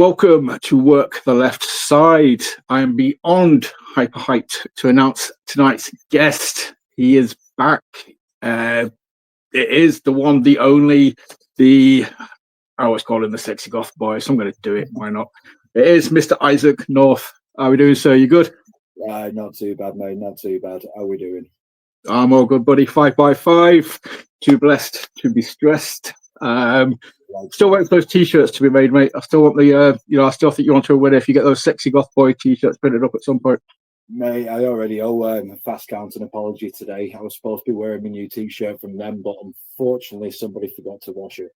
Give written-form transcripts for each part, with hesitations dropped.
Welcome to Work the Left Side. I am beyond hyper-hyped to announce tonight's guest. He is back. It is the one, the only, I always call him the sexy goth boy, so I'm going to do it. Why not? It is Mr. Isaac North. How are we doing, sir? You good? Not too bad, mate. Not too bad. How are we doing? I'm all good, buddy. 5x5. Too blessed to be stressed. Still waiting for those t-shirts to be made, mate. I still want the, I still think you want to win if you get those sexy goth boy t-shirts printed up at some point. Mate, I already owe Fast Count an apology today. I was supposed to be wearing my new t-shirt from them, but unfortunately somebody forgot to wash it.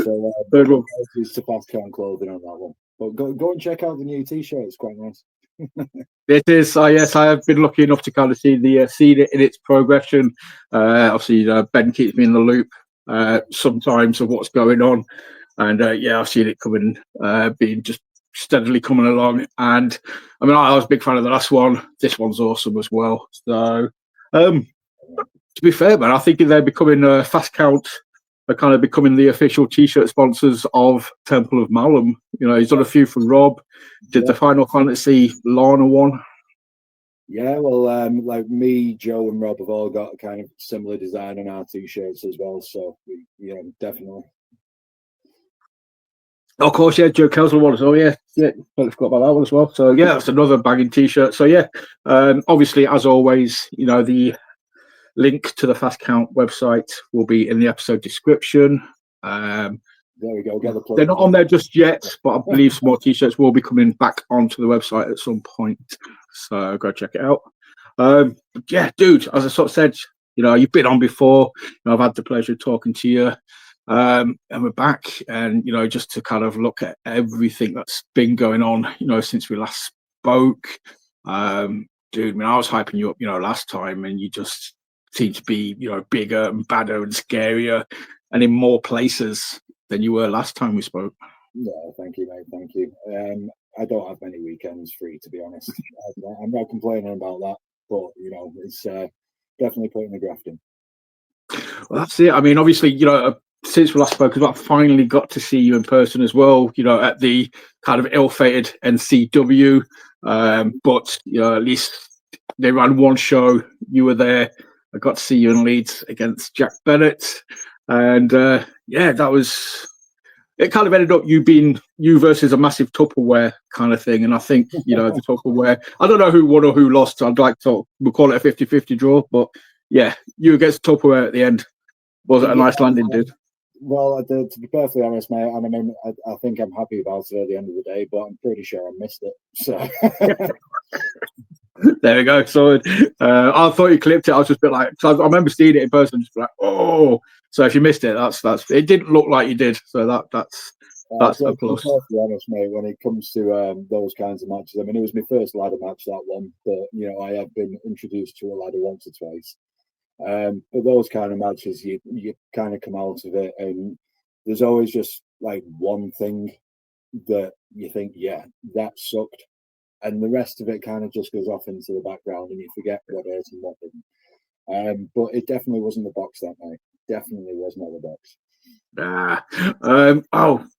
So apologies to Fast Count Clothing on that one. But go and check out the new t-shirt. It's quite nice. It is. Yes, I have been lucky enough to kind of see it in its progression. Obviously, Ben keeps me in the loop sometimes of what's going on, and I've seen it coming, being just steadily coming along. And I mean, I was a big fan of the last one. This one's awesome as well. So, to be fair, man, I think they're becoming Fast Count. They're kind of becoming the official t-shirt sponsors of Temple of Malum. You know, he's done a few for Rob. Did the Final Fantasy Lana one? Yeah, well, like me, Joe, and Rob have all got a kind of similar design on our t-shirts as well. So, yeah, definitely. Of course, yeah, Joe Kelsey one as well. Yeah, totally forgot about that one as well. So, yeah, that's another bagging t-shirt. So, yeah, obviously, as always, you know, the link to the Fast Count website will be in the episode description. There we go. They're not on there just yet, but I believe some more t-shirts will be coming back onto the website at some point. So go check it out. Yeah, dude, as I sort of said, you know, you've been on before. You know, I've had the pleasure of talking to you. And we're back, and, you know, just to kind of look at everything that's been going on, you know, since we last spoke. Dude, I mean, I was hyping you up, you know, last time, and you just seem to be, you know, bigger and badder and scarier and in more places than you were last time we spoke. Yeah, thank you, mate. Thank you. I don't have many weekends free, to be honest. I'm not complaining about that, but, you know, it's definitely putting the graft in. Well, that's it. I mean, obviously, you know, since we last spoke, I finally got to see you in person as well, you know, at the kind of ill-fated NCW. But, you know, at least they ran one show. You were there. I got to see you in Leeds against Jack Bennett. And, that was... It kind of ended up you being you versus a massive Tupperware kind of thing. And I think, you know, the Tupperware, I don't know who won or who lost. I'd like to, we'll call it a 50-50 draw. But, yeah, you against Tupperware at the end. Was it a nice landing, dude? Well, to be perfectly honest, mate, I mean, I think I'm happy about it at the end of the day, but I'm pretty sure I missed it. So there we go. So I thought you clipped it. I was just a bit like, cause I remember seeing it in person, just like, oh. So if you missed it, that's it. Didn't look like you did. So that's so close. To be honest, mate, when it comes to those kinds of matches, I mean, it was my first ladder match, that one, but, you know, I have been introduced to a ladder once or twice. But those kind of matches, you kind of come out of it, and there's always just like one thing that you think, yeah, that sucked, and the rest of it kind of just goes off into the background, and you forget what is and what didn't. But it definitely wasn't the box that night. Definitely was not the box.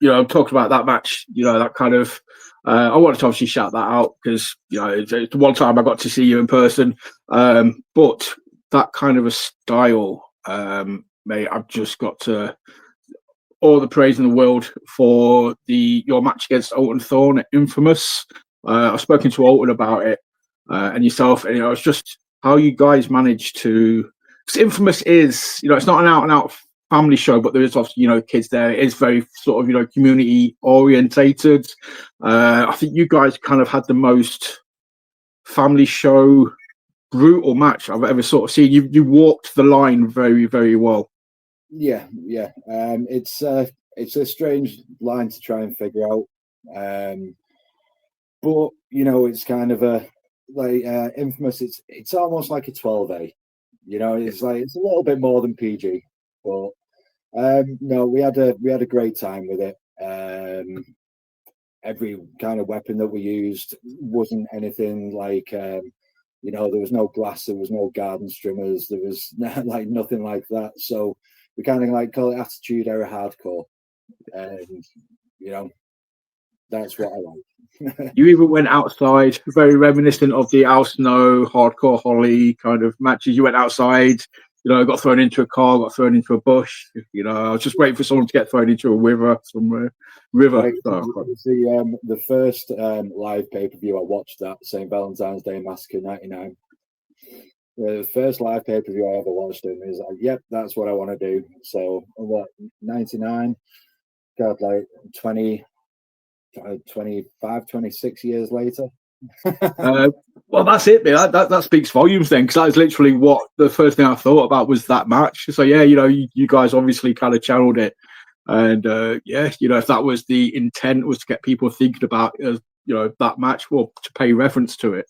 You know, talking about that match, you know, that kind of I wanted to obviously shout that out because, you know, it's the one time I got to see you in person. But that kind of a style, mate, I've just got to all the praise in the world for your match against Alton Thorne at Infamous. I've spoken to Alton about it and yourself, and, you know, it's just how you guys managed to. Because Infamous is, you know, it's not an out-and-out family show, but there is obviously, you know, kids there. It is very sort of, you know, community orientated. I think you guys kind of had the most family show brutal match I've ever sort of seen. You walked the line very, very well. Yeah. It's a strange line to try and figure out. But, you know, it's kind of a like Infamous. It's almost like a 12A. You know, it's like it's a little bit more than PG, but no, we had a great time with it. Every kind of weapon that we used wasn't anything like you know, there was no glass, there was no garden strimmers, there was like nothing like that. So we kind of like call it Attitude Era Hardcore. and you know that's what I like. You even went outside, very reminiscent of the Al Snow, hardcore Hollie kind of matches. You went outside, got thrown into a car, got thrown into a bush. I was just waiting for someone to get thrown into a river somewhere. Like, it was the first live pay-per-view I watched, that St. Valentine's Day Massacre '99. The first live pay-per-view I ever watched, and it was like, yep, that's what I want to do. So, what, 99? God, like 25, 26 years later. Well, that's it, man. That speaks volumes then, because that is literally what the first thing I thought about was that match. So, yeah, you guys obviously kind of channeled it. And, if that was the intent, was to get people thinking about, that match, or to pay reference to it,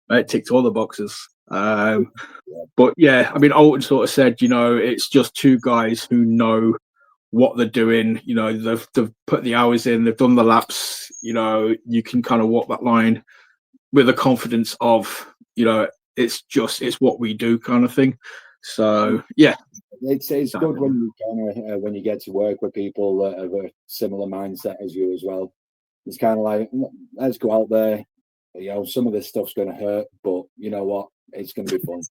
it ticked all the boxes. But, yeah, I mean, Alton sort of said, it's just two guys who know what they're doing. They've put the hours in, they've done the laps. You can kind of walk that line with the confidence of, it's what we do kind of thing. So yeah, it's good when you kind of when you get to work with people that have a similar mindset as you as well. It's kind of like, let's go out there. Some of this stuff's going to hurt, but you know what? It's going to be fun.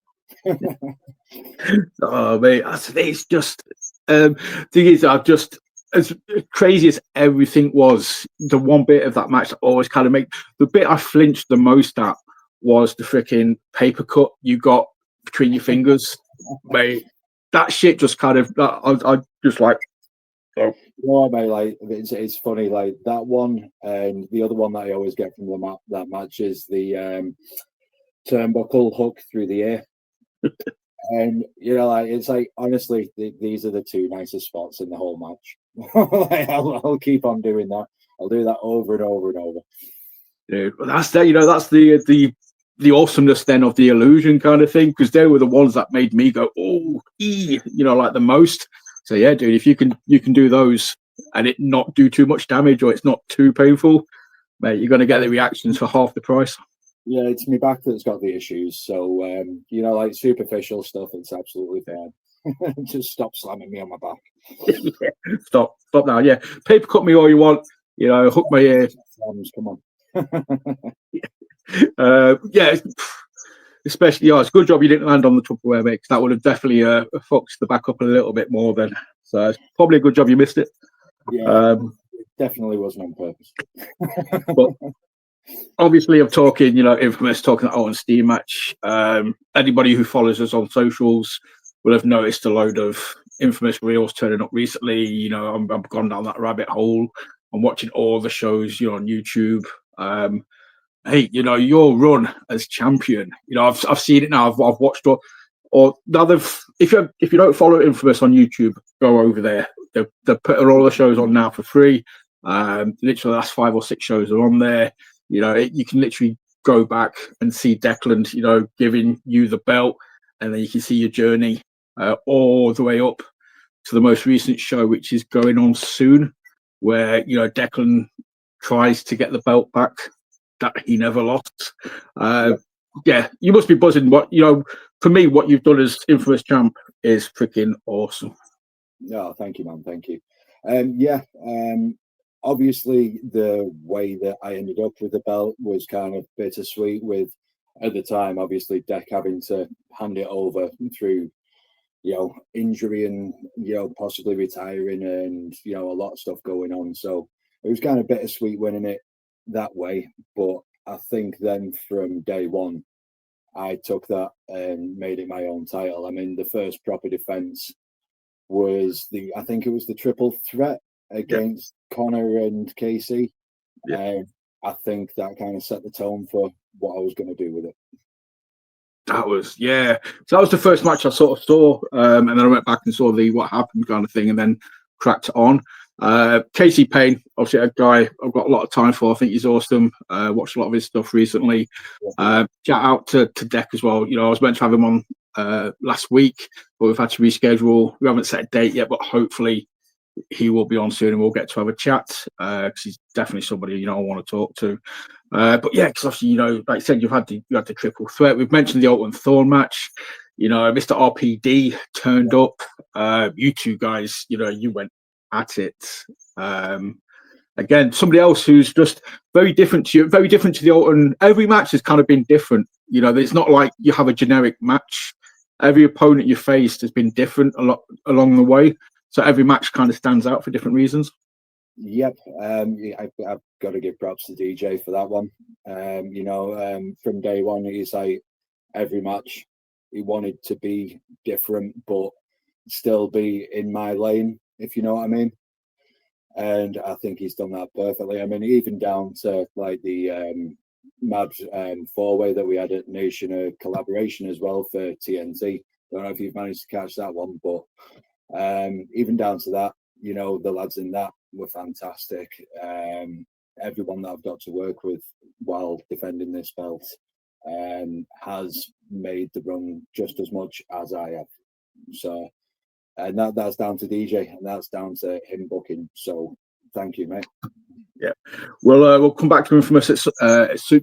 Oh mate, it's just thing is, I've just, as crazy as everything was, the one bit of that match that always kind of the bit I flinched the most at was the freaking paper cut you got between your fingers, mate. That shit just kind of, I just like, oh. Mate, like it's funny, like that one, and the other one that I always get from that match is the turnbuckle hook through the ear. And it's like, honestly, these are the two nicest spots in the whole match. Like, I'll keep on doing that. I'll do that over and over and over. Dude, that's that's the awesomeness then of the illusion kind of thing, because they were the ones that made me go, oh, like the most. So yeah, dude, if you can do those and it not do too much damage, or it's not too painful, mate, you're going to get the reactions for half the price. Yeah, it's my back that's got the issues. So, like superficial stuff, it's absolutely fine. Just stop slamming me on my back. Yeah, stop now. Yeah, paper cut me all you want. Hook my ear. Come on. Yeah, especially, it's a good job you didn't land on the Tupperware, mate, because that would have definitely fucked the back up a little bit more then. So it's probably a good job you missed it. Yeah, it definitely wasn't on purpose. But obviously, I'm talking, Infamous, talking that Alton Steam match. Anybody who follows us on socials will have noticed a load of Infamous reels turning up recently. I've gone down that rabbit hole. I'm watching all the shows, on YouTube. Hey, your run as champion. I've seen it now. I've watched or now if you don't follow Infamous on YouTube, go over there. They're putting all the shows on now for free. Literally, the last 5 or 6 shows are on there. You can literally go back and see Declan, giving you the belt, and then you can see your journey all the way up to the most recent show, which is going on soon, where Declan tries to get the belt back that he never lost. Yeah, you must be buzzing. For me, what you've done as Infamous champ is freaking awesome. No, thank you, man. Thank you. Obviously, the way that I ended up with the belt was kind of bittersweet. With at the time, obviously, Dec having to hand it over through, injury and possibly retiring, and a lot of stuff going on. So it was kind of bittersweet winning it that way. But I think then from day one, I took that and made it my own title. I mean, the first proper defense was I think it was the triple threat against Connor and Casey. I think that kind of set the tone for what I was going to do with it. That was, So that was the first match I sort of saw, and then I went back and saw the what happened kind of thing, and then cracked it on. Casey Payne, obviously a guy I've got a lot of time for. I think he's awesome. Watched a lot of his stuff recently. Shout out to Dec as well. I was meant to have him on last week, but we've had to reschedule. We haven't set a date yet, but hopefully he will be on soon and we'll get to have a chat, because he's definitely somebody I want to talk to. But yeah, because obviously like I said, you had the triple threat. We've mentioned the Alton Thorn match. Mr. RPD turned up. You two guys, you went at it. Again, somebody else who's just very different to you, very different to the old. And every match has kind of been different. You know, it's not like you have a generic match. Every opponent you faced has been different a lot along the way. So every match kind of stands out for different reasons. Yep, I've got to give props to DJ for that one. You know, from day one, he's like every match he wanted to be different, but still be in my lane, if you know what I mean. And I think he's done that perfectly. I mean, even down to like the mad four-way that we had at Nation collaboration as well for TNT. Don't know if you've managed to catch that one, but even down to that, you know, the lads in that were fantastic. Everyone that I've got to work with while defending this belt has made the run just as much as I have. So, and that's down to DJ, and that's down to him booking. So, thank you, mate. Yeah, we'll come back to Infamous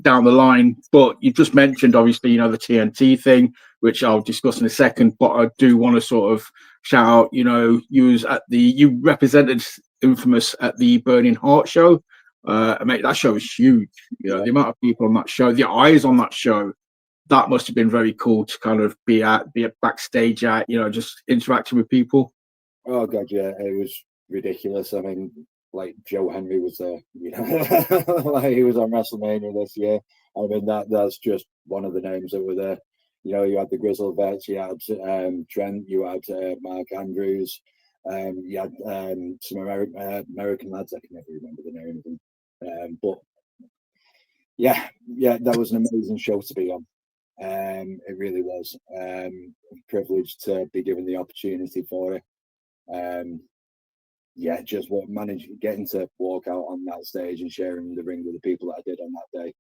down the line, but you just mentioned obviously, you know, the TNT thing, which I'll discuss in a second. But I do want to sort of shout out, you know, you represented Infamous at the Burning Heart show. Mate, that show was huge. You know, the amount of people on that show, the eyes on that show, that must have been very cool to kind of be at backstage at, you know, just interacting with people. Oh god, yeah, it was ridiculous. I mean, like Joe Henry was there, you know, like he was on WrestleMania this year. I mean, that's just one of the names that were there. You know, you had the Grizzle Vets, you had Trent, you had Mark Andrews, you had some American lads. I can never remember the name of them, but yeah, that was an amazing show to be on. It really was. Privileged to be given the opportunity for it. Yeah, just getting to walk out on that stage and sharing the ring with the people that I did on that day.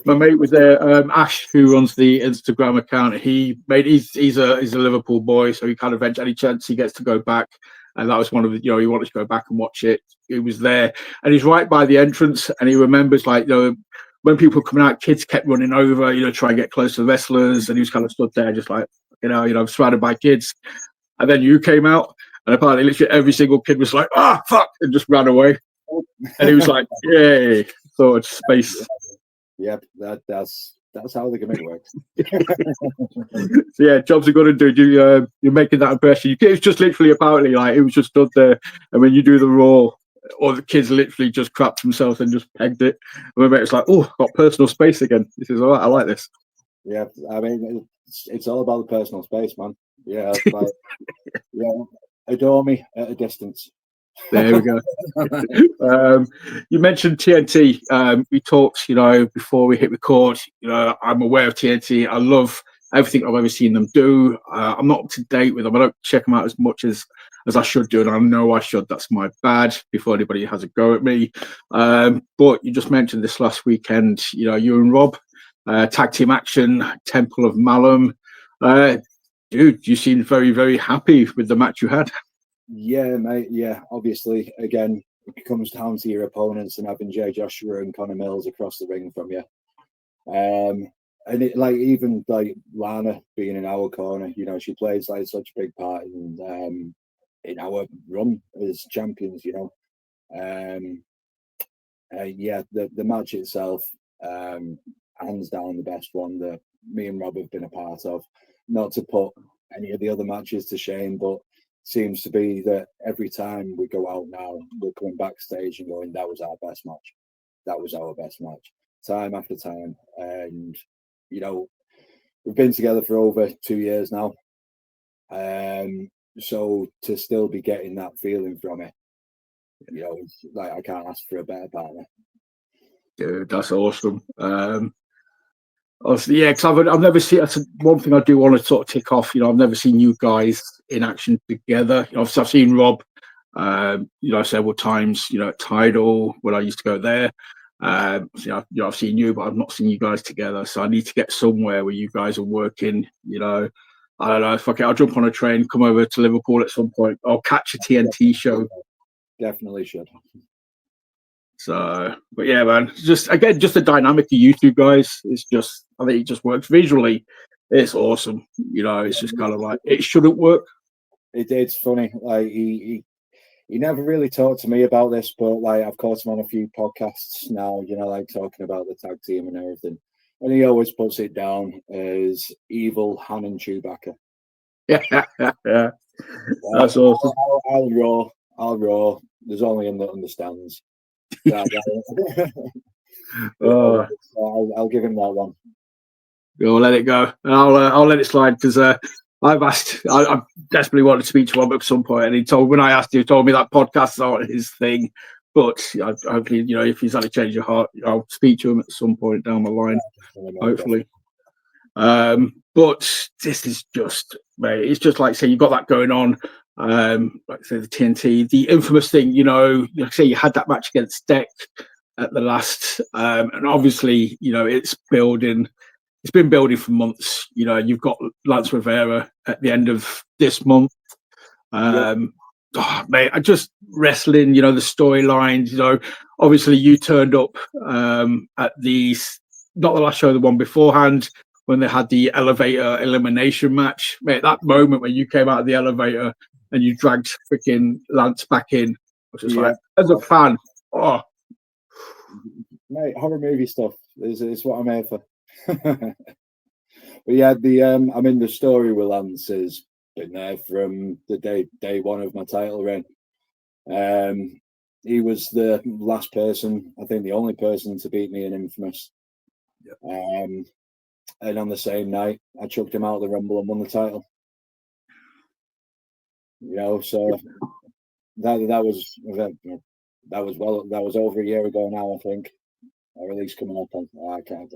My mate was there, Ash, who runs the Instagram account. He's a Liverpool boy, so he kind of any chance he gets to go back, and that was one of the, you know, he wanted to go back and watch it. He was there, and he's right by the entrance, and he remembers, like, you know, when people were coming out, kids kept running over, you know, trying to get close to the wrestlers, and he was kind of stood there, just like, you know, surrounded by kids. And then you came out, and apparently, literally every single kid was like, fuck, and just ran away. And he was like, yay, so it's space. Yep, that's how the gimmick works. So yeah, jobs are going to do. You're making that impression. It's just literally, apparently, like, it was just stood there, and when you do the Raw, or the kids literally just crapped themselves and just pegged it. And my mate was like, "Oh, got personal space again. This is all right. I like this." Yeah, I mean, it's all about the personal space, man. Yeah, like, yeah, adore me at a distance. There we go. You mentioned TNT. We talked, you know, before we hit record. You know, I'm aware of TNT. I love everything I've ever seen them do. I'm not up to date with them. I don't check them out as much as I should do, and I know I should. That's my bad. Before anybody has a go at me. But you just mentioned this last weekend. You know, you and Rob, tag team action, Temple of Malum. Dude, you seemed very, very happy with the match you had. Yeah, mate. Yeah, obviously, again, it comes down to your opponents and having Jay Joshua and Connor Mills across the ring from you. And it, like, even like Lana being in our corner, you know, she plays like such a big part in our run as champions, you know. Yeah, the match itself, hands down the best one that me and Rob have been a part of. Not to put any of the other matches to shame, but seems to be that every time we go out now, we're coming backstage and going, that was our best match. That was our best match. Time after time. And, you know, we've been together for over 2 years now. So to still be getting that feeling from it, you know, it's like, I can't ask for a better partner. Dude, that's awesome. Obviously, yeah, because I've never seen. That's one thing I do want to sort of tick off. You know, I've never seen you guys in action together. You know, obviously, I've seen Rob, you know, several times. You know, at Tidal when I used to go there. So, you know, I've seen you, but I've not seen you guys together. So I need to get somewhere where you guys are working. You know, I don't know. Fuck it, I'll jump on a train, come over to Liverpool at some point. I'll catch a TNT show. Definitely should. So, but yeah, man, just the dynamic of you two guys. It's just, I think it just works visually. It's awesome. You know, it's just kind of like, it shouldn't work, It's funny. Like he never really talked to me about this, but like I've caught him on a few podcasts now. You know, like talking about the tag team and everything, and he always puts it down as evil Han and Chewbacca. Yeah. That's awesome. I'll roar. There's only him that understands. Yeah, Oh, I'll give him that one. we'll let it go. I'll let it slide because I've asked. I desperately wanted to speak to Rob at some point, and when I asked, he told me that podcasts aren't his thing. But hopefully, if he's had a change of heart, I'll speak to him at some point down the line. Hopefully. But this is just, mate. It's just like say you got that going on. Like say the TNT, the infamous thing. Like say you had that match against Deck at the last, and obviously, it's building. It's been building for months. You've got Lance Rivera at the end of this month. Mate, I just wrestling. The storylines. Obviously you turned up at not the last show, the one beforehand when they had the elevator elimination match. Mate, that moment when you came out of the elevator and you dragged freaking Lance back in, I was just like, as a fan, mate, horror movie stuff is what I'm here for. But yeah, the story with Lance has been there from the day one of my title reign. He was the last person, I think the only person to beat me in Infamous. And on the same night, I chucked him out of the Rumble and won the title. So that was over a year ago now, I think. Or at least coming up on. I can't.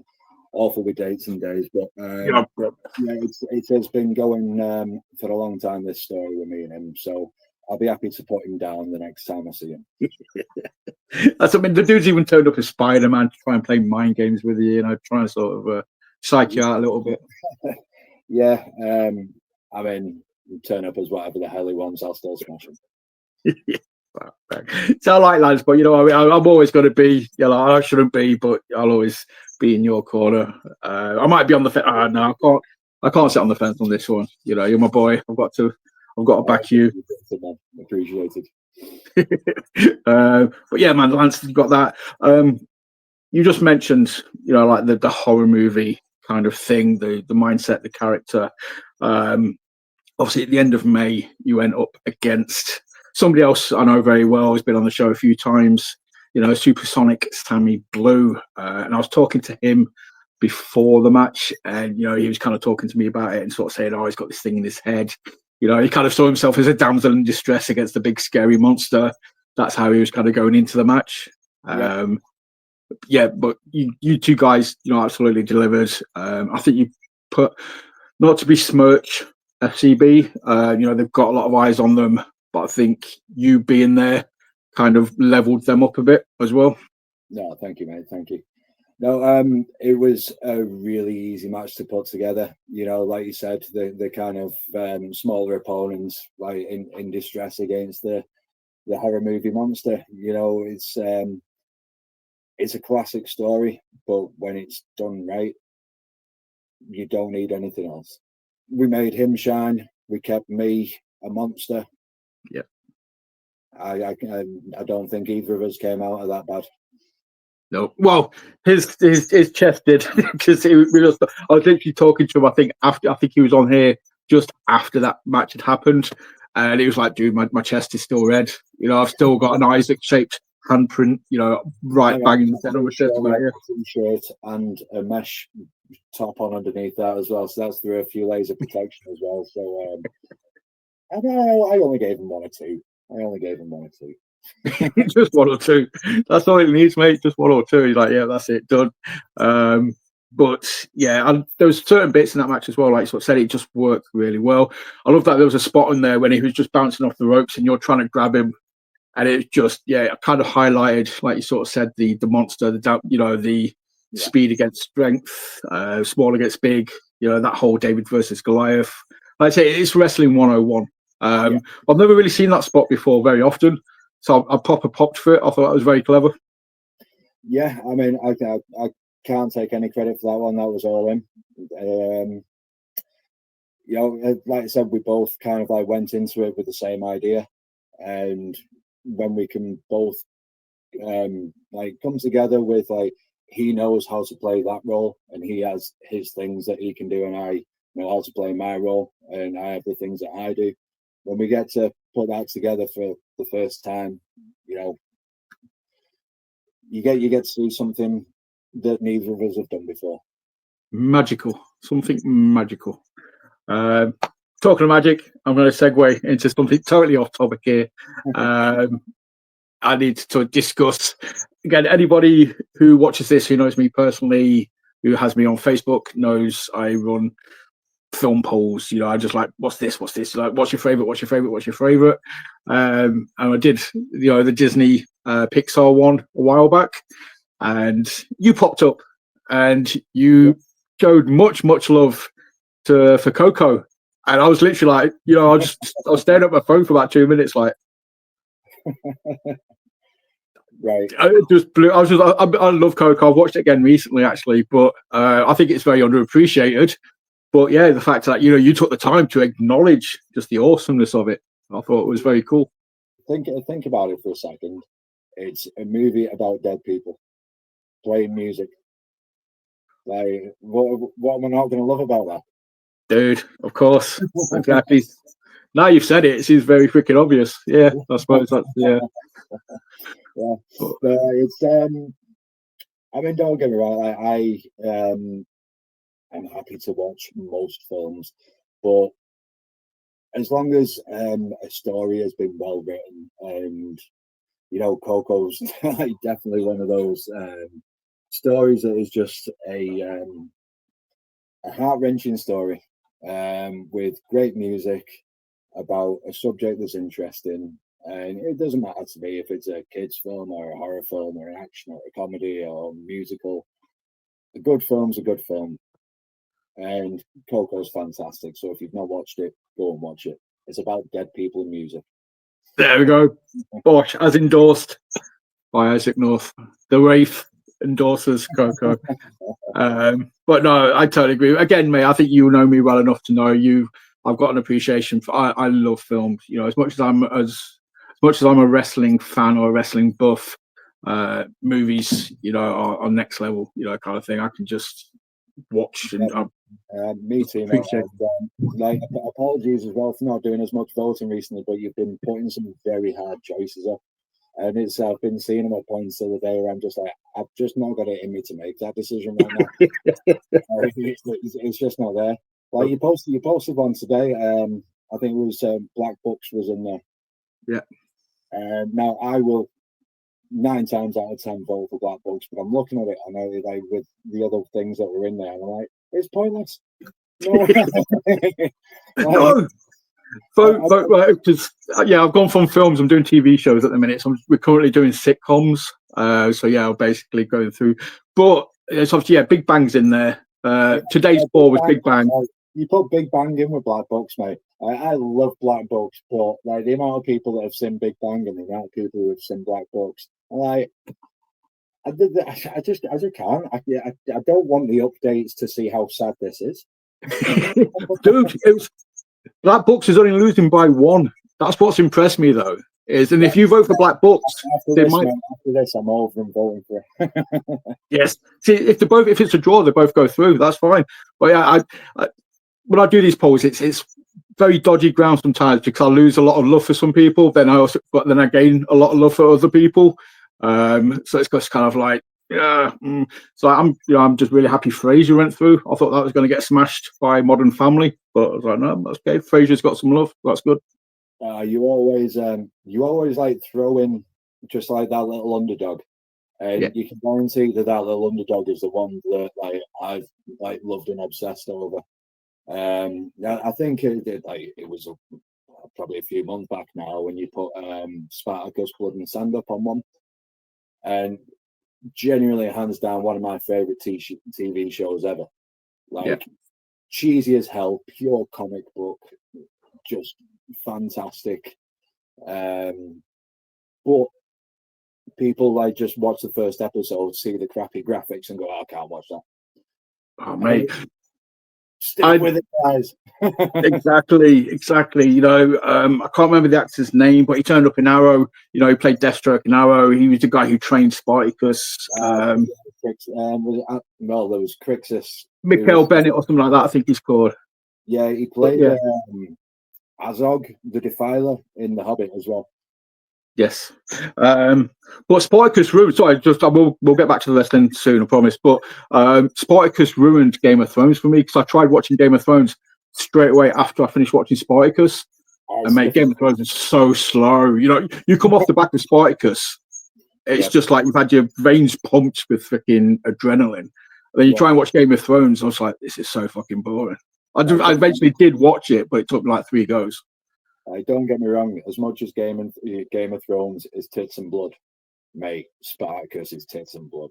Awful with dates and days, but it has been going for a long time. This story with me and him, so I'll be happy to put him down the next time I see him. The dude's even turned up as Spider-Man to try and play mind games with you, trying to sort of psych you out a little bit. Yeah, turn up as whatever the hell he wants, I'll still smash him. So I like Lance, but I'm always going to be. I shouldn't be, but I'll always be in your corner. I might be on the fence. No, I can't sit on the fence on this one. You're my boy. I've got to back you. Appreciated. But yeah, man, Lance, you got that. You just mentioned, like the horror movie kind of thing, the mindset, the character. Obviously, at the end of May, you went up against somebody else I know very well. He's been on the show a few times. Supersonic Sammy Blue, and I was talking to him before the match, and he was kind of talking to me about it and sort of saying, "Oh, he's got this thing in his head." He kind of saw himself as a damsel in distress against the big scary monster. That's how he was kind of going into the match. But you two guys, absolutely delivered. I think you put, not to besmirch FCB, they've got a lot of eyes on them, but I think you being there kind of leveled them up a bit as well. No, thank you, mate. Thank you. No, it was a really easy match to put together. Like you said, the kind of smaller opponents, like in distress against the horror movie monster. It's a classic story, but when it's done right, you don't need anything else. We made him shine. We kept me a monster. Yeah. I don't think either of us came out of that bad. No, well, his chest did, because I was literally talking to him. I think he was on here just after that match had happened, and he was like, "Dude, my chest is still red. I've still got an Isaac-shaped handprint. Right bang in the center of my chest." T-shirt and a mesh top on underneath that as well. So that's through a few layers of protection as well. So I only gave him one or two. Just one or two. That's all it needs, mate. Just one or two. He's like, yeah, that's it, done. But yeah, and there was certain bits in that match as well. Like I said, it just worked really well. I love that there was a spot in there when he was just bouncing off the ropes and you're trying to grab him, and it just it kind of highlighted, like you sort of said, the monster, the speed against strength, small against big. That whole David versus Goliath. Like I say, it's wrestling 101. I've never really seen that spot before very often, so I popped for it. I thought that was very clever. Yeah, I can't take any credit for that one. That was all him. you know, like I said, we both kind of like went into it with the same idea, and when we can both like come together with like he knows how to play that role and he has his things that he can do, and I know how to play my role and I have the things that I do. When we get to put that together for the first time, you know, you get to see something that neither of us have done before. Magical, something magical. Talking of magic, I'm going to segue into something totally off topic here. I need to discuss, again, anybody who watches this, who knows me personally, who has me on Facebook, knows I run film polls. You know, I just like, what's this? Like, what's your favorite? And I did, you know, the Disney Pixar one a while back, and you popped up and you showed much love for Coco. And I was literally like, you know, I was staring at my phone for about 2 minutes, like, right. It just blew. I love Coco. I've watched it again recently, actually, but I think it's very underappreciated. But yeah, the fact that, you know, you took the time to acknowledge just the awesomeness of it, I thought it was very cool. Think about it for a second. It's a movie about dead people playing music. Like, what am I not going to love about that? Dude, of course. Exactly. Now you've said it seems very freaking obvious. Yeah, I suppose that's, yeah. Yeah. But it's, I mean, don't get me wrong, I'm happy to watch most films, but as long as a story has been well written, and you know, Coco's like definitely one of those stories that is just a heart-wrenching story with great music about a subject that's interesting. And it doesn't matter to me if it's a kids' film or a horror film or an action or a comedy or musical. A good film's a good film, and Coco's fantastic. So if you've not watched it, go and watch it. It's about dead people and music. There we go. Bosh, as endorsed by Isaac North. The Wraith endorses Coco. But no, I totally agree. Again, mate, I think you know me well enough to know you. I've got an appreciation for. I love films. You know, as much as I'm a wrestling fan or a wrestling buff, movies, you know, are next level. You know, kind of thing. I can just watch and me too, mate. Like, apologies as well for not doing as much voting recently, but you've been putting some very hard choices up. And it's I've been seeing them at points the other day where I'm just like, I've just not got it in me to make that decision right now. It's just not there. Like you posted one today. I think it was Black Books was in there. Yeah. Now I will 9 times out of 10 vote for Black Books, but I'm looking at it and I like with the other things that were in there, and I'm like, it's pointless. No. No. Vote right, because yeah, I've gone from films. I'm doing TV shows at the minute. So we're currently doing sitcoms. So yeah, I'm basically going through. But it's obviously Big Bang's in there. Today's poll was Big Bang. You put Big Bang in with Black Books, mate. I love Black Books, but like the amount of people that have seen Big Bang and the amount of people who have seen Black Books, like I just can't. I don't want the updates to see how sad this is. Dude, Black Books is only losing by 1. That's what's impressed me, though. And if you vote for Black Books, after this, I'm over and voting for it. Yes. See, if it's a draw, they both go through. That's fine. But yeah, when I do these polls, it's very dodgy ground sometimes because I lose a lot of love for some people. Then I gain a lot of love for other people. So it's just kind of like, yeah. So I'm just really happy Frasier went through. I thought that was going to get smashed by Modern Family, but I was like, no, that's okay. Frasier's got some love. That's good. You always like throw in just like that little underdog, and you can guarantee that little underdog is the one that like I've like loved and obsessed over. I think it was probably a few months back now when you put Spartacus Blood and Sand up on one, and genuinely hands down one of my favorite TV shows ever. Like cheesy as hell, pure comic book, just fantastic. But people like just watch the first episode, see the crappy graphics, and go, oh, I can't watch that. Oh, mate. Stick with it, guys. Exactly. You know, I can't remember the actor's name, but he turned up in Arrow. You know, he played Deathstroke in Arrow. He was the guy who trained Spartacus. Well, there was Crixus. Mikhail Bennett or something like that, I think he's called. Yeah, he played Azog, the Defiler, in The Hobbit as well. Yes. But Spartacus ruined, sorry, we'll get back to the wrestling soon, I promise. But Spartacus ruined Game of Thrones for me because I tried watching Game of Thrones straight away after I finished watching Spartacus. And mate, Game of Thrones is so slow. You know, you come off the back of Spartacus, it's just like you've had your veins pumped with freaking adrenaline. And then you try and watch Game of Thrones, and I was like, this is so fucking boring. I eventually did watch it, but it took me like 3 goes. Don't get me wrong, as much as Game of Thrones is tits and blood, mate, Spartacus is tits and blood.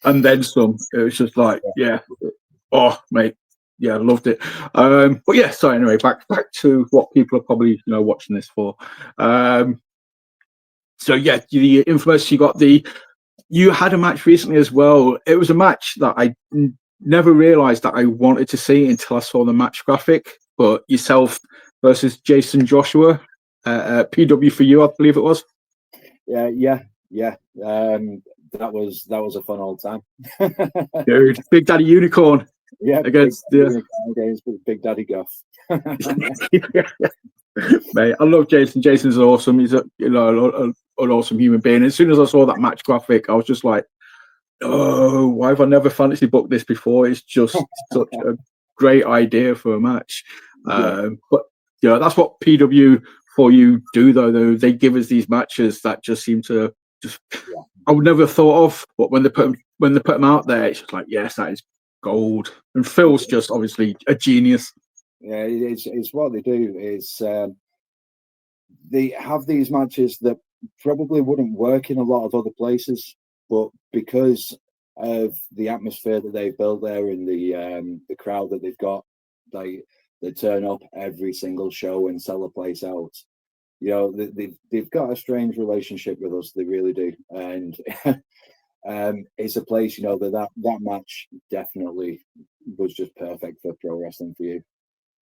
And then some. It was just like, oh, mate. Yeah, I loved it. But yeah, so anyway, back to what people are probably watching this for. So yeah, the Infamous, you had a match recently as well. It was a match that I never realized that I wanted to see until I saw the match graphic. But yourself versus Jason Joshua, PW for you, I believe it was. Yeah. That was a fun old time. Dude, Big Daddy Unicorn. Yeah, against Big Daddy Guff. Mate, I love Jason. Jason's awesome. He's an awesome human being. As soon as I saw that match graphic, I was just like, oh, why have I never fantasy booked this before? It's just such a great idea for a match. But that's what PW for you do, though. They give us these matches that just seem to I would never have thought of, but when they put them out there, it's just like, yes, that is gold. And Phil's just obviously a genius. Yeah, it's what they do is they have these matches that probably wouldn't work in a lot of other places, but because of the atmosphere that they've built there and the crowd that they've got, they turn up every single show and sell a place out. They've got a strange relationship with us. They really do, and it's a place that match definitely was just perfect for pro wrestling for you.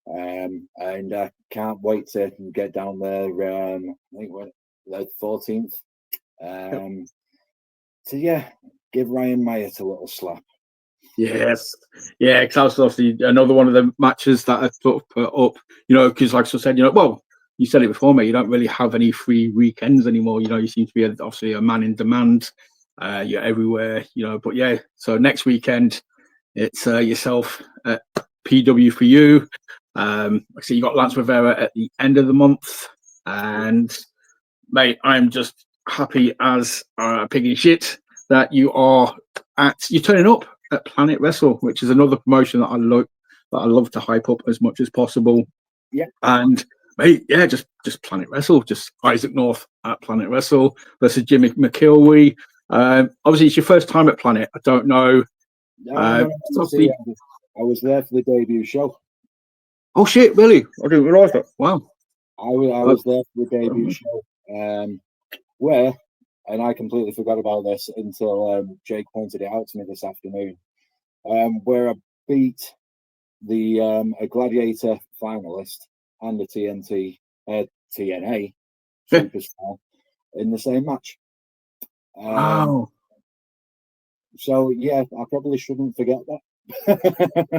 And I can't wait to get down there. I think we're the 14th. Give Ryan Myatt a little slap. Yes, yeah, because that was obviously another one of the matches that I sort of put up. Because like I said, well, you said it before, mate. You don't really have any free weekends anymore. You seem to be obviously a man in demand. You're everywhere. But yeah. So next weekend, it's yourself at PW for you. So you got Lance Rivera at the end of the month, and mate, I'm just happy as a pig in shit that you're turning up at Planet Wrestle, which is another promotion that I love to hype up as much as possible. Yeah, and mate, yeah, just Planet Wrestle, just Isaac North at Planet Wrestle versus Jimmy McIlwee. Obviously, it's your first time at Planet. I don't know. I was there for the debut show. Oh shit! Really? I didn't realise that. Wow. I was there for the debut show. Where, and I completely forgot about this until Jake pointed it out to me this afternoon. Where I beat a Gladiator finalist and the TNA superstar in the same match. Wow. So yeah, I probably shouldn't forget that.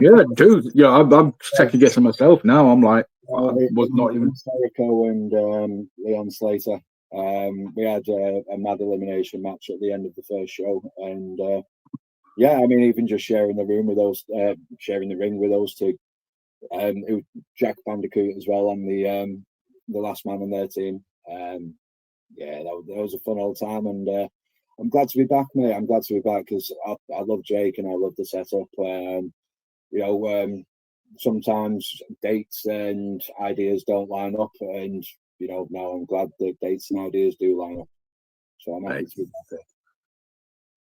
Yeah, dude. Yeah, I'm second guessing myself now. I'm like, I was not even. Jericho and Leon Slater. We had a mad elimination match at the end of the first show, and even just sharing the ring with those two. Jack Bandicoot as well on the last man on their team. That was a fun old time, and I'm glad to be back, mate. I'm glad to be back because I love Jake and I love the setup. Sometimes dates and ideas don't line up, and now I'm glad the dates and ideas do line up. So I'm happy to be back there.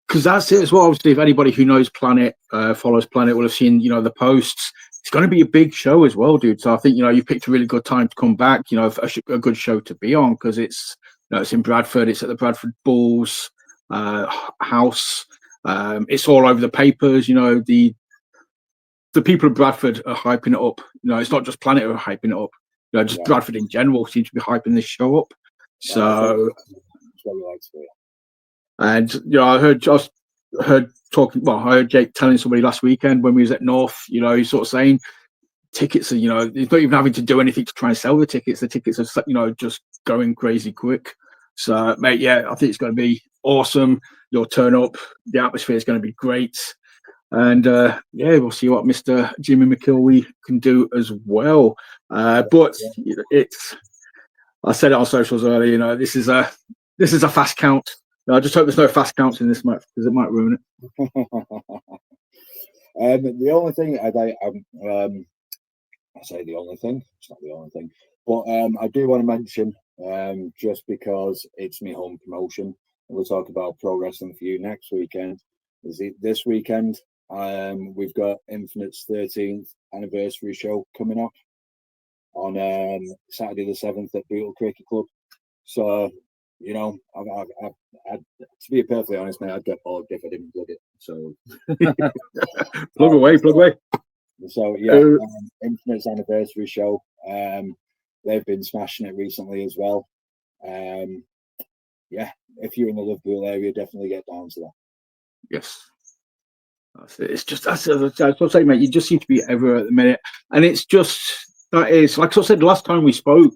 Because that's it as well. Obviously, if anybody who knows Planet, follows Planet, will have seen, the posts. It's going to be a big show as well, dude. So I think, you picked a really good time to come back, a good show to be on because it's, it's in Bradford. It's at the Bradford Bulls house. It's all over the papers, the people of Bradford are hyping it up. You know, it's not just Planet who are hyping it up. You know, just Bradford in general seems to be hyping this show up. So, that's what we like to do. And you know, I heard talking. Well, I heard Jake telling somebody last weekend when we was at North. You know, he's sort of saying tickets are. You know, he's not even having to do anything to try and sell the tickets. The tickets are, you know, just going crazy quick. So, mate, yeah, I think it's going to be awesome. You'll turn up. The atmosphere is going to be great. And yeah, we'll see what Mr. Jimmy McKilwee can do as well. But it's. I said it on socials earlier. You know, this is a fast count. I just hope there's no fast counts in this match because it might ruin it. The only thing I say the only thing, it's not the only thing, but I do want to mention, just because it's my home promotion, we'll talk about Pro Wrestling for You next weekend. This weekend, we've got Infinite's 13th anniversary show coming up on Saturday the 7th at Beetle Cricket Club. So, you know, to be perfectly honest, mate, I'd get bored if I didn't plug it. So, plug away. So, yeah, Infinite's anniversary show. They've been smashing it recently as well. Yeah, if you're in the Liverpool area, definitely get down to that. Yes. It's just that's what I'm saying, mate. You just seem to be everywhere at the minute, and it's just that is like I said last time we spoke.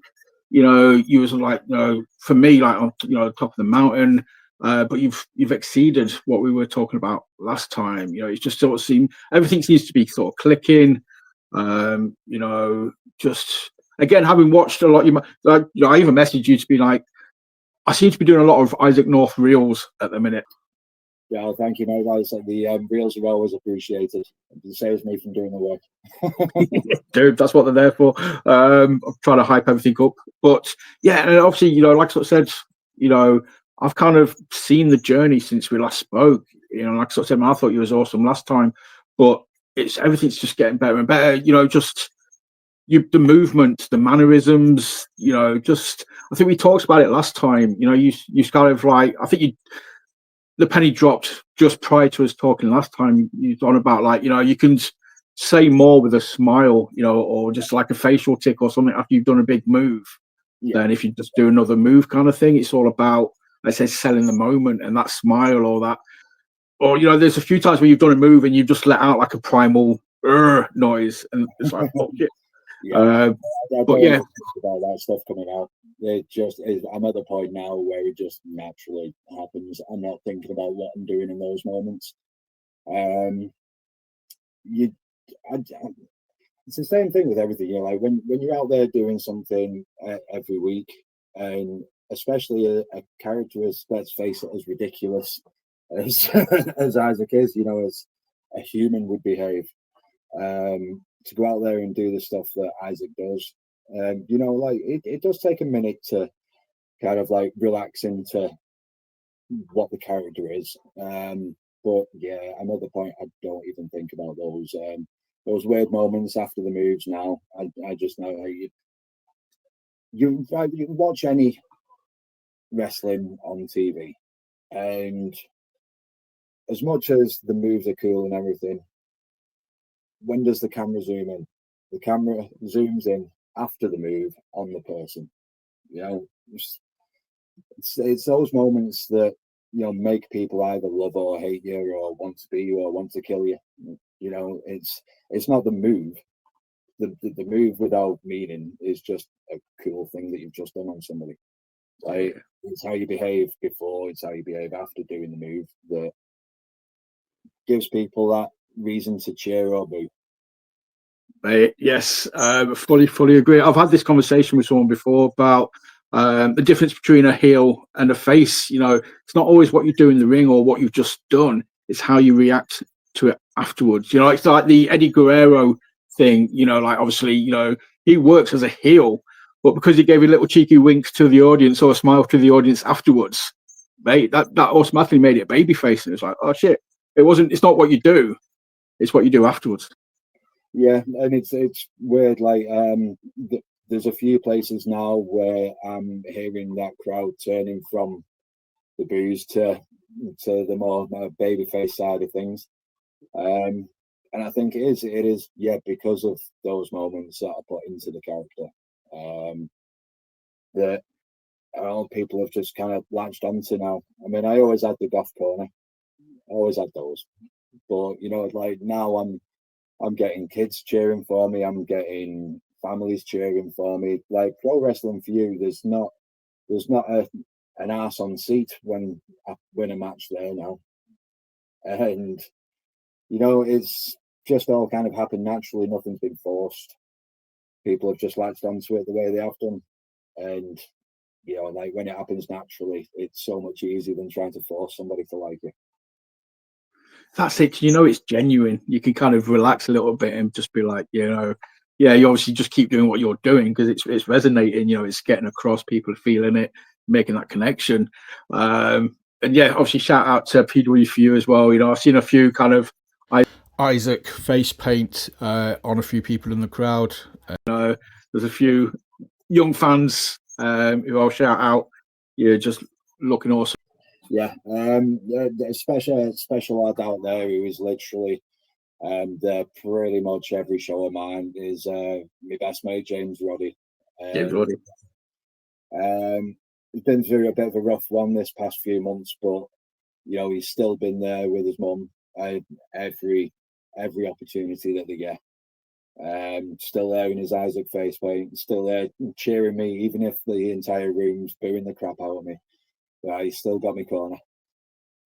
You know, you was like, you know, for me, like on, you know, top of the mountain. But you've exceeded what we were talking about last time. You know, it's just sort of seemed everything seems to be sort of clicking. You know, just again having watched a lot. You know, I even messaged you to be like, I seem to be doing a lot of Isaac North reels at the minute. Yeah, thank you, mate. Like the reels are always appreciated. It saves me from doing the work. Dude, that's what they're there for. I'm trying to hype everything up. But yeah, and obviously, you know, like I said, you know, I've kind of seen the journey since we last spoke. You know, like I said, I thought you was awesome last time, but everything's just getting better and better. You know, just the movement, the mannerisms. You know, just I think we talked about it last time. You know, you kind of like I think the penny dropped just prior to us talking last time. You on about like, you know, you can say more with a smile, you know, or just like a facial tick or something after you've done a big move. Yeah. Than if you just do another move kind of thing. It's all about, let's say, selling the moment and that smile or that. Or, you know, there's a few times where you've done a move and you just let out like a primal noise and it's like, oh shit. Yeah. But yeah, about that stuff coming out. It just is. I'm at the point now where it just naturally happens. I'm not thinking about what I'm doing in those moments. It's the same thing with everything. You know, like when you're out there doing something every week, and especially a character as, let's face it, as ridiculous as as Isaac is, you know, as a human would behave. To go out there and do the stuff that Isaac does, you know, like it does take a minute to kind of like relax into what the character is. But yeah, I'm at the point I don't even think about those weird moments after the moves now. I just know how you watch any wrestling on TV, and as much as the moves are cool and everything, when does the camera zoom in? The camera zooms in after the move on the person. You know, it's those moments that, you know, make people either love or hate you or want to be you or want to kill you. You know, it's not the move. The move without meaning is just a cool thing that you've just done on somebody. Like, it's how you behave before, it's how you behave after doing the move that gives people that reason to cheer or boo. Yes, fully agree. I've had this conversation with someone before about the difference between a heel and a face. You know, it's not always what you do in the ring or what you've just done. It's how you react to it afterwards. You know, it's like the Eddie Guerrero thing. You know, like obviously, you know, he works as a heel, but because he gave a little cheeky winks to the audience or a smile to the audience afterwards, mate, that automatically made it a babyface. And it's like, oh shit, it's not what you do, it's what you do afterwards. Yeah, and it's weird. Like, there's a few places now where I'm hearing that crowd turning from the boos to the more babyface side of things. And I think it is, yeah, because of those moments that I put into the character, that all people have just kind of latched onto now. I mean, I always had the goth corner, always had those, but you know, like now I'm getting kids cheering for me, I'm getting families cheering for me. Like pro wrestling for you, there's not an arse on seat when I win a match there now, and you know, it's just all kind of happened naturally. Nothing's been forced. People have just latched onto it the way they have done, and you know, like when it happens naturally, it's so much easier than trying to force somebody to like it. That's it. You know, it's genuine. You can kind of relax a little bit and just be like, you know, yeah, you obviously just keep doing what you're doing because it's resonating. You know, it's getting across. People are feeling it, making that connection. And yeah, obviously shout out to PW for you as well. You know, I've seen a few kind of Isaac face paint on a few people in the crowd. There's a few young fans who I'll shout out. You're just looking awesome. Yeah, a special lad out there who is literally there pretty much every show of mine is my best mate James Roddy. James Roddy. He's been through a bit of a rough one this past few months, but you know he's still been there with his mum every opportunity that they get. Still there in his Isaac face paint, still there cheering me, even if the entire room's booing the crap out of me. He's still got me corner.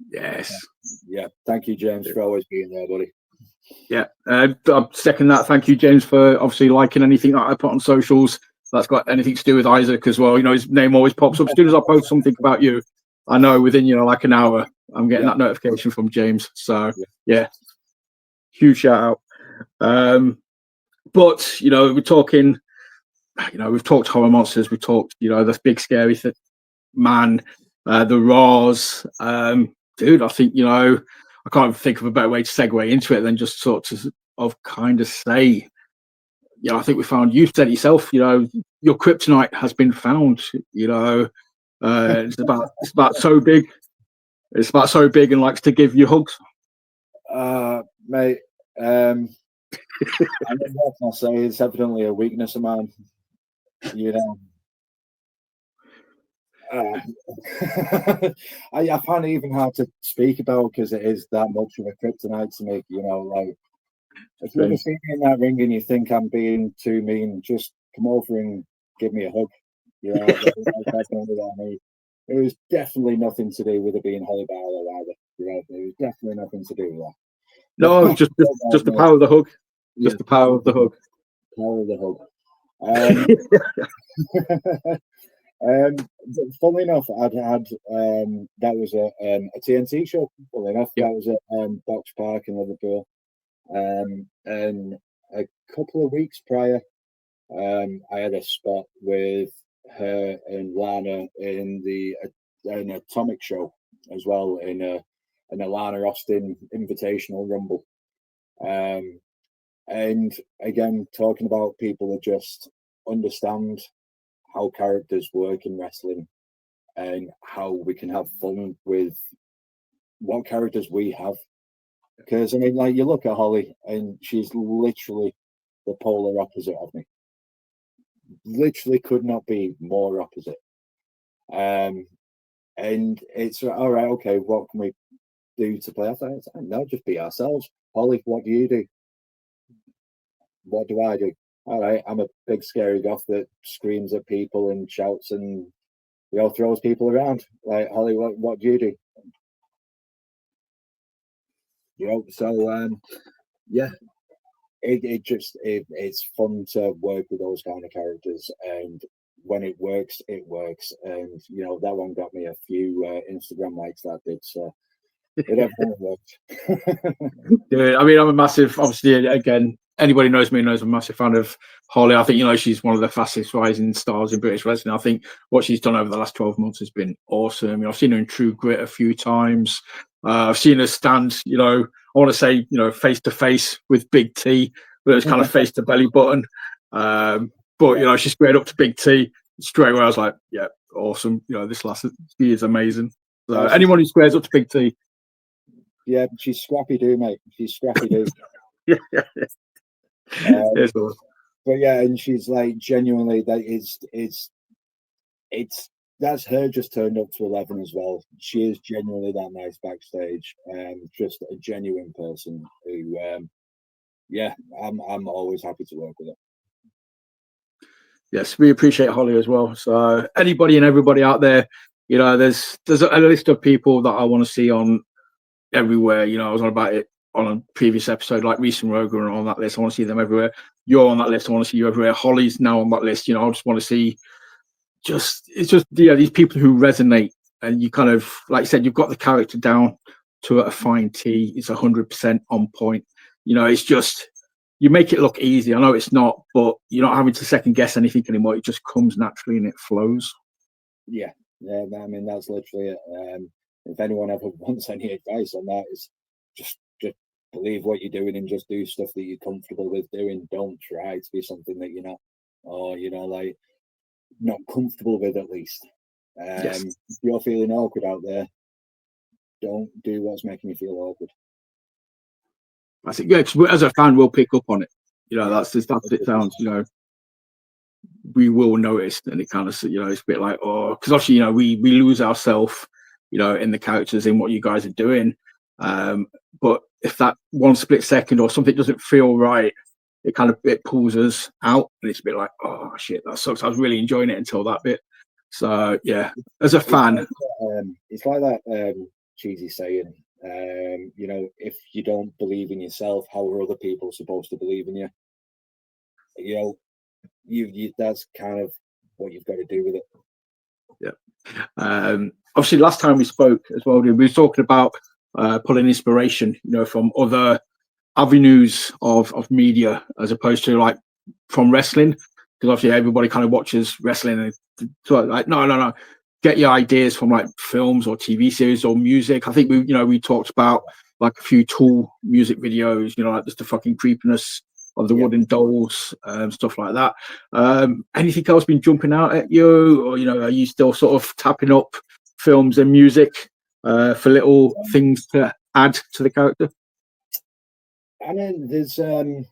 Yes. Yeah. Thank you, James, for always being there, buddy. Yeah. I'm second that. Thank you, James, for obviously liking anything that I put on socials that's got anything to do with Isaac as well. You know, his name always pops up as soon as I post something about you. I know within, you know, like an hour, I'm getting that notification from James. So yeah, huge shout out. But you know, we're talking. You know, we've talked horror monsters. We talked, you know, this big scary man. The Raws, dude, I think, you know, I can't think of a better way to segue into it than just sort of kind of say, you know, I think we found, you said it yourself, you know, your kryptonite has been found, you know, it's about so big. It's about so big and likes to give you hugs. Mate, I mean, what can I say? It's evidently a weakness of mine, you know. I find it even hard to speak about because it is that much of a kryptonite to me. You know, like if you ever see me in that ring and you think I'm being too mean, just come over and give me a hug. You know, it was definitely nothing to do with it being Hollie Barlow either. You know, it was definitely nothing to do with that. No, just the power of the hug. Just the power of the hug. Power of the hug. Funnily enough, I'd had that was a TNT show. Funnily enough, that was at Box Park in Liverpool, and a couple of weeks prior, I had a spot with her and Lana in an Atomic show as well in a Lana Austin Invitational Rumble, and again talking about people that just understand how characters work in wrestling and how we can have fun with what characters we have. Because I mean, like you look at Hollie and she's literally the polar opposite of me. Literally could not be more opposite. And it's all right, okay, what can we do to play off that? No, just be ourselves. Hollie, what do you do? What do I do? All right, I'm a big scary goth that screams at people and shouts and throws people around. Like Hollie, what do you do? You know, so yeah, it's fun to work with those kind of characters, and when it works, and you know that one got me a few Instagram likes that did, so it definitely worked. Yeah, I mean, I'm a massive, obviously, again, anybody knows me knows I'm a massive fan of Hollie. I think, you know, she's one of the fastest rising stars in British wrestling. I think what she's done over the last 12 months has been awesome. You know, I've seen her in True Grit a few times. I've seen her stand, you know, I want to say, you know, face to face with Big T, but it's kind of face to belly button. But, you know, she squared up to Big T straight away. I was like, yeah, awesome. You know, this she is amazing. So anyone who squares up to Big T. Yeah, she's scrappy do, mate. She's scrappy do. Um, It's awesome. but yeah, and she's like genuinely that it's that's her just turned up to 11 as well. She is genuinely that nice backstage, and just a genuine person who, yeah, I'm always happy to work with her. Yes, we appreciate Hollie as well. So anybody and everybody out there, there's a list of people that I want to see on everywhere. I was on about it on a previous episode, like Reese and Rogan are on that list. I want to see them everywhere. You're on that list. I want to see you everywhere. Hollie's now on that list. I just want to see these people who resonate, and you kind of, like you said, you've got the character down to a fine T. It's 100% on point. It's just, you make it look easy. I know it's not, but you're not having to second guess anything anymore. It just comes naturally and it flows. Yeah, I mean that's literally it. If anyone ever wants any advice on that, is just believe what you're doing and just do stuff that you're comfortable with doing. Don't try to be something that you're not, or like not comfortable with, at least. Yes. If you're feeling awkward out there, don't do what's making you feel awkward. I think, yeah, because as a fan, we'll pick up on it. That's it sounds, we will notice, and it kind of, it's a bit like, oh, because obviously, we lose ourselves, in the characters, in what you guys are doing. But if that one split second or something doesn't feel right, it pulls us out, and it's a bit like, oh shit, that sucks. I was really enjoying it until that bit. So yeah, as a fan, it's like that cheesy saying, if you don't believe in yourself, how are other people supposed to believe in you? You that's kind of what you've got to do with it. Yeah. Obviously, last time we spoke as well, we were talking about pulling inspiration, from other avenues of media, as opposed to like from wrestling, because obviously everybody kind of watches wrestling, and so like, no, get your ideas from like films or TV series or music. I think we talked about like a few Tool music videos, like just the fucking creepiness of the wooden dolls, stuff like that. Anything else been jumping out at you, or are you still sort of tapping up films and music for little things to add to the character? I mean, there's the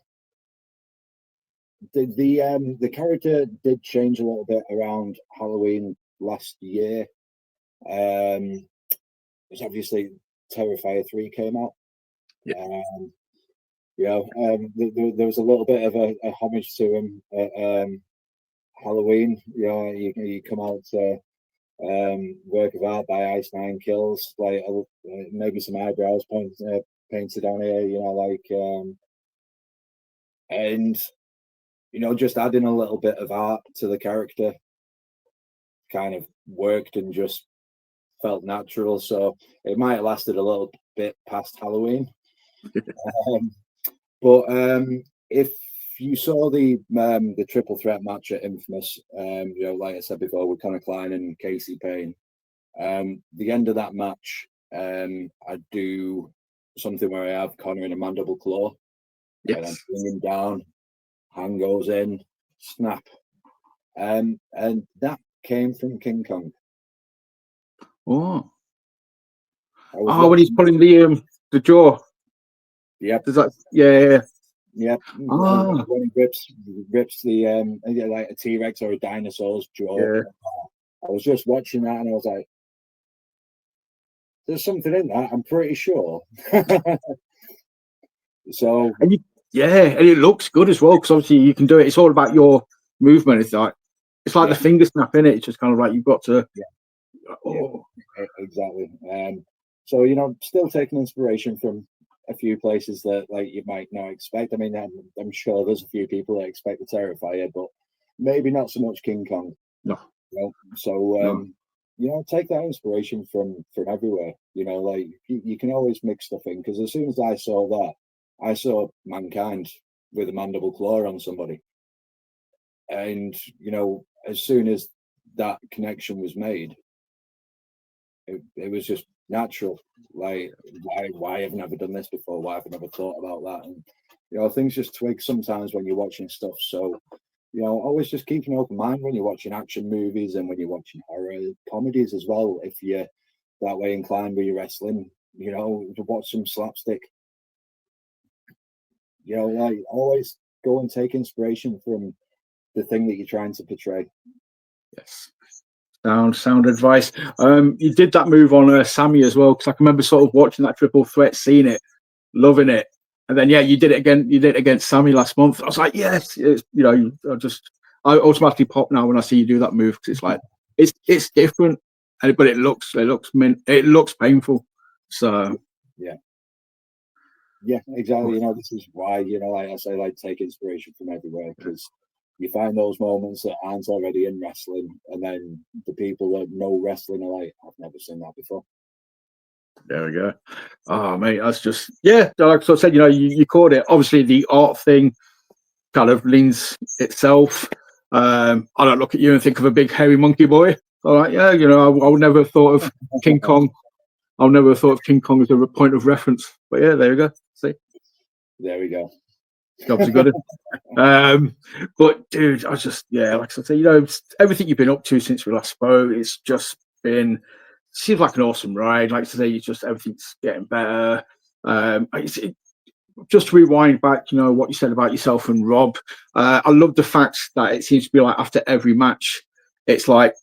character did change a little bit around Halloween last year. It's obviously Terrifier 3 came out. Yeah. There was a little bit of a homage to him at Halloween. You come out to work of art by Ice Nine Kills, like maybe some eyebrows painted on here, and just adding a little bit of art to the character kind of worked and just felt natural. So it might have lasted a little bit past Halloween. But if you saw the triple threat match at Infamous, like I said before, with Connor Klein and Casey Payne, the end of that match, I do something where I have Connor in a mandible claw, and I'm bring him down, hand goes in, snap, and that came from King Kong. Oh, when he's pulling the jaw. Yep. Yeah. Yep. Oh. When he rips the like a T-Rex or a dinosaur's jaw. Yeah. I was just watching that and I was like, there's something in that, I'm pretty sure. So and it looks good as well, because obviously you can do it. It's all about your movement. It's like the finger snap in it. It's just kind of like you've got to. Exactly. So still taking inspiration from a few places that like you might not expect. I mean, I'm sure there's a few people that expect the Terrifier, but maybe not so much King Kong. No. So take that inspiration from everywhere. Like you can always mix stuff in, because as soon as I saw that, I saw Mankind with a mandible claw on somebody, and as soon as that connection was made, it was just natural. Like, why have I never done this before? Why have I never thought about that? And things just twig sometimes when you're watching stuff. So always just keep an open mind when you're watching action movies and when you're watching horror comedies as well. If you're that way inclined with your wrestling, to watch some slapstick. You know, like always go and take inspiration from the thing that you're trying to portray. Yes. Sound advice. You did that move on Sammy as well, because I can remember sort of watching that triple threat, seeing it, loving it, and then you did it again. You did it against Sammy last month. I was like, yes, it's, you know, I automatically pop now when I see you do that move, because it's like it's different, but it looks painful. So yeah, exactly. You know, this is why, you know, like I say, like take inspiration from everywhere, because you find those moments that aren't already in wrestling, and then the people that know wrestling are like, I've never seen that before. There we go. Oh, mate, that's just, like I said, you know, you called it. Obviously, the art thing kind of leans itself. I don't look at you and think of a big hairy monkey boy. All right, yeah, you know, I would never have thought of King Kong. I'll never have thought of King Kong as a point of reference. But yeah, there we go. See, there we go. jobs are good. But dude, I was just, like I said, you know, everything you've been up to since we last spoke, it's just been, seems like an awesome ride. Like I say, it's just everything's getting better. Just to rewind back, you know, what you said about yourself and Rob, I love the fact that it seems to be like after every match, it's like,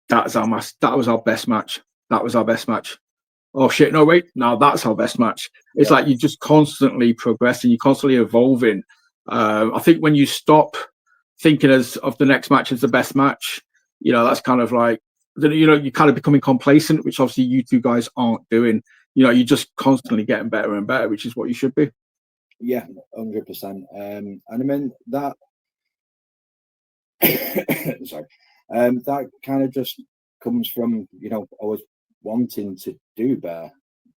that was our best match. That was our best match. Oh shit, no wait, now that's our best match. It's like you're just constantly progressing, you're constantly evolving. I think when you stop thinking of the next match as the best match, you know, that's kind of like, you know, you're kind of becoming complacent, which obviously you two guys aren't doing. You know, you're just constantly getting better and better, which is what you should be. Yeah, 100%. And I mean that sorry. That kind of just comes from, you know, always wanting to do better.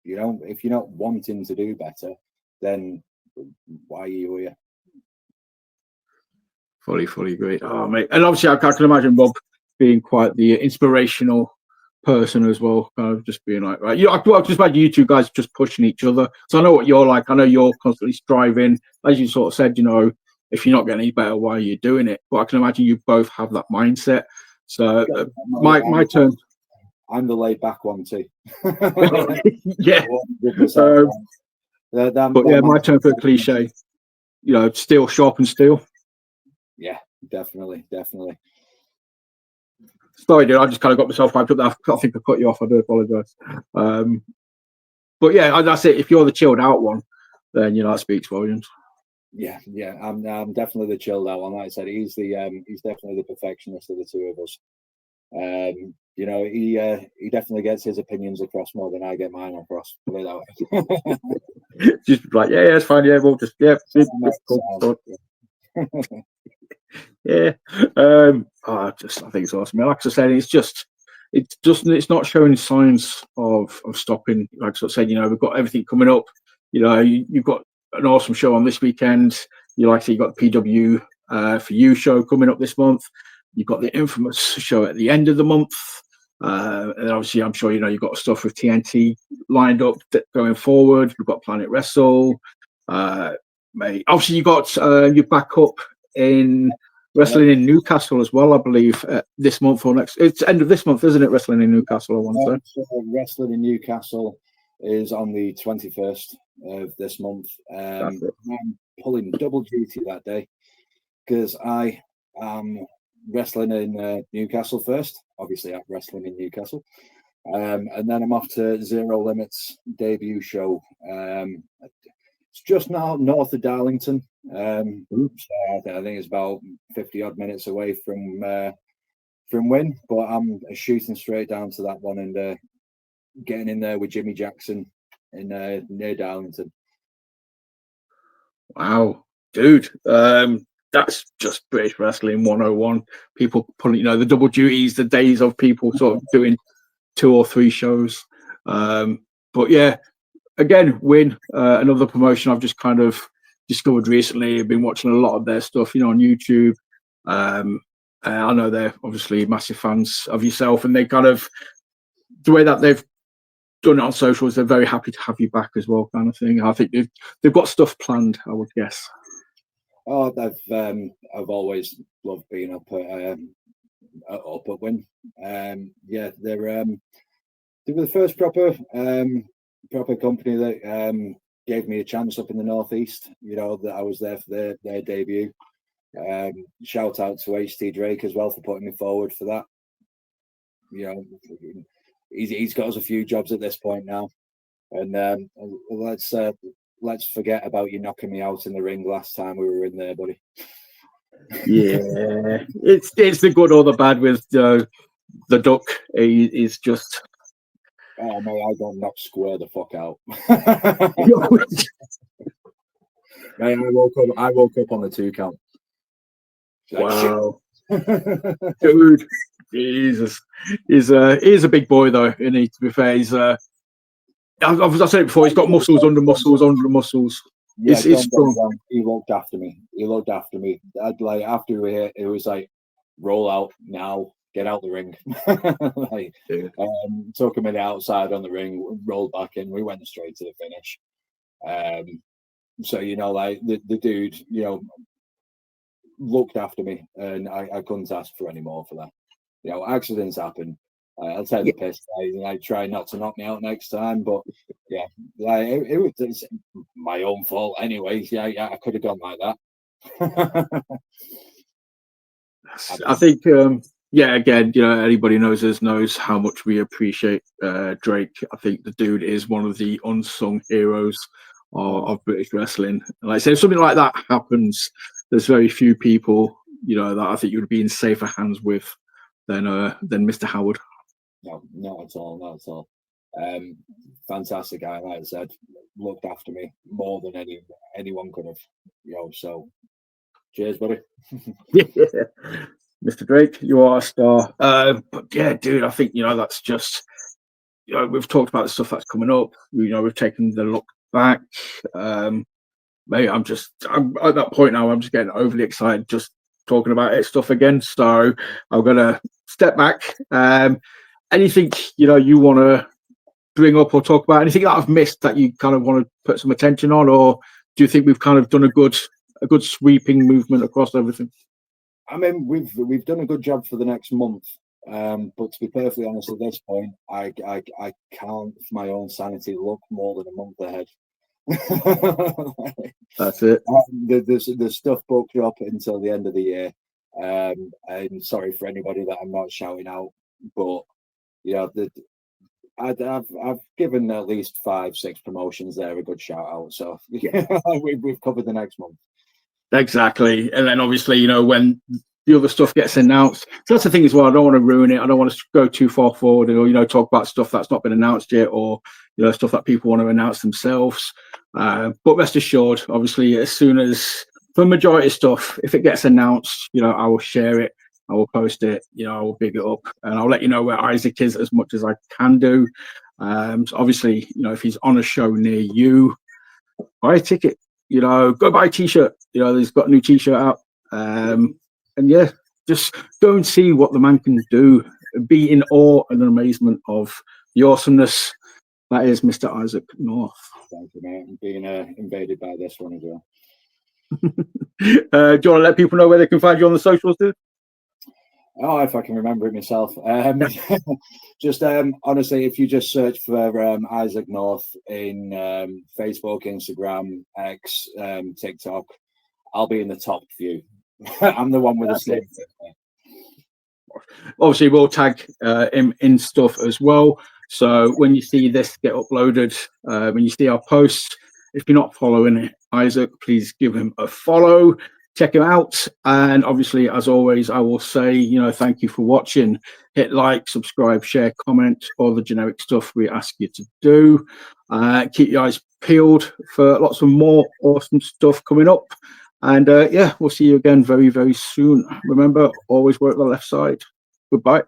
You know, if you're not wanting to do better, then why are you here? Fully agree. Oh, mate. And obviously, I can imagine Rob being quite the inspirational person as well, kind of just being like, right, I just imagine you two guys just pushing each other. So I know what you're like. I know you're constantly striving. As you sort of said, you know, if you're not getting any better, why are you doing it? But I can imagine you both have that mindset. So my turn. I'm the laid back one too. Yeah. But yeah, my turn for a cliche. You know, steel sharpens steel. Yeah, definitely. Sorry, dude. I just kind of got myself hyped up there. I think I cut you off. I do apologise. But yeah, that's it. If you're the chilled out one, then you know that speaks volumes. Yeah. I'm definitely the chilled out one. Like I said, he's definitely the perfectionist of the two of us. You know, he definitely gets his opinions across more than I get mine across. Put it that way. Just like, yeah, it's fine. Yeah, we'll just cool. Yeah. I think it's awesome. Like I said, it's not showing signs of stopping. Like I said, you know, we've got everything coming up. You know, you've got an awesome show on this weekend. You like I said, you got the PW for you show coming up this month. You've got the infamous show at the end of the month. And obviously, I'm sure you know you've got stuff with TNT lined up going forward. We've got Planet Wrestle. Mate, obviously you got your backup in wrestling in Newcastle as well, I believe, this month or next. It's end of this month, isn't it? Wrestling in Newcastle, I want to say. Wrestling in Newcastle is on the 21st of this month. I'm pulling double duty that day because I am wrestling in Newcastle first. Obviously, I'm wrestling in Newcastle. And then I'm off to Zero Limit's debut show. It's just now north of Darlington. So I think it's about 50 odd minutes away from Wynn, but I'm shooting straight down to that one and getting in there with Jimmy Jackson in near Darlington. Wow, dude. That's just British Wrestling 101. People pulling, you know, the double duties, the days of people sort of doing 2 or 3 shows. But yeah, again, Win, another promotion I've just kind of discovered recently. I've been watching a lot of their stuff, you know, on YouTube. I know they're obviously massive fans of yourself, and they kind of, the way that they've done it on socials, they're very happy to have you back as well, kind of thing. I think they've got stuff planned, I would guess. Oh, I've always loved being up at Win. Yeah, they were the first proper company that gave me a chance up in the Northeast. You know, that I was there for their debut. Shout out to HT Drake as well for putting me forward for that. You know, he's got us a few jobs at this point now, and let's forget about you knocking me out in the ring last time we were in there, buddy. Yeah, it's the good or the bad with the Duck. He's just. Oh mate, I got knocked square the fuck out. Mate, I woke up on the 2 count. Wow, dude, Jesus, he's a big boy though, isn't he? To be fair, he's I said it before. He's got muscles under muscles under muscles. Yeah, he's strong. He looked after me. I'd like after we hit, it was like, roll out now, get out the ring. Like, took him in the outside on the ring, rolled back in. We went straight to the finish. So you know, like the dude, you know, looked after me, and I couldn't ask for any more for that. You know, accidents happen. I'll take the piss. I try not to knock me out next time, but yeah, like it was my own fault anyway. Yeah, I could have gone like that. I think, again, you know, anybody knows how much we appreciate Drake. I think the dude is one of the unsung heroes of British wrestling. And like I say, if something like that happens, there's very few people, you know, that I think you would be in safer hands with than Mr. Howard. No, not at all. Fantastic guy, like I said, looked after me more than anyone could have. You know, so cheers, buddy. Yeah. Mr. Drake, you are a star. But yeah, dude, I think, you know, that's just, you know, we've talked about the stuff that's coming up. You know, we've taken the look back. Mate, I'm at that point now. I'm just getting overly excited just talking about it stuff again. So I'm gonna step back. Anything, you know, you want to bring up or talk about? Anything that I've missed that you kind of want to put some attention on, or do you think we've kind of done a good sweeping movement across everything? I mean, we've done a good job for the next month. But to be perfectly honest, at this point, I can't, for my own sanity, look more than a month ahead. That's it. There's stuff booked up until the end of the year. And sorry for anybody that I'm not shouting out, but yeah, I've given at least 5-6 promotions there a good shout out. So yeah, we've covered the next month. Exactly. And then obviously, you know, when the other stuff gets announced, so that's the thing as well. I don't want to ruin it. I don't want to go too far forward or, you know, talk about stuff that's not been announced yet, or, you know, stuff that people want to announce themselves. But rest assured, obviously, as soon as, for the majority of stuff, if it gets announced, you know, I will share it. I will post it, you know, I will big it up, and I'll let you know where Isaac is as much as I can do. So obviously, you know, if he's on a show near you, buy a ticket, you know, go buy a t-shirt, you know, he's got a new t-shirt out. And yeah, just go and see what the man can do. Be in awe and amazement of the awesomeness that is Mr. Isaac North. Thank you, mate. I'm being invaded by this one as well. Do you want to let people know where they can find you on the socials, dude? Oh, if I can remember it myself. Just honestly, if you just search for Isaac North in Facebook, Instagram, X, TikTok, I'll be in the top few. I'm the one with the sleeve. Obviously, we'll tag him in stuff as well. So when you see this get uploaded, when you see our posts, if you're not following Isaac, please give him a follow. Check him out. And obviously, as always, I will say, you know, thank you for watching. Hit like, subscribe, share, comment, all the generic stuff we ask you to do. Keep your eyes peeled for lots of more awesome stuff coming up. And yeah, we'll see you again very, very soon. Remember, always work the left side. Goodbye.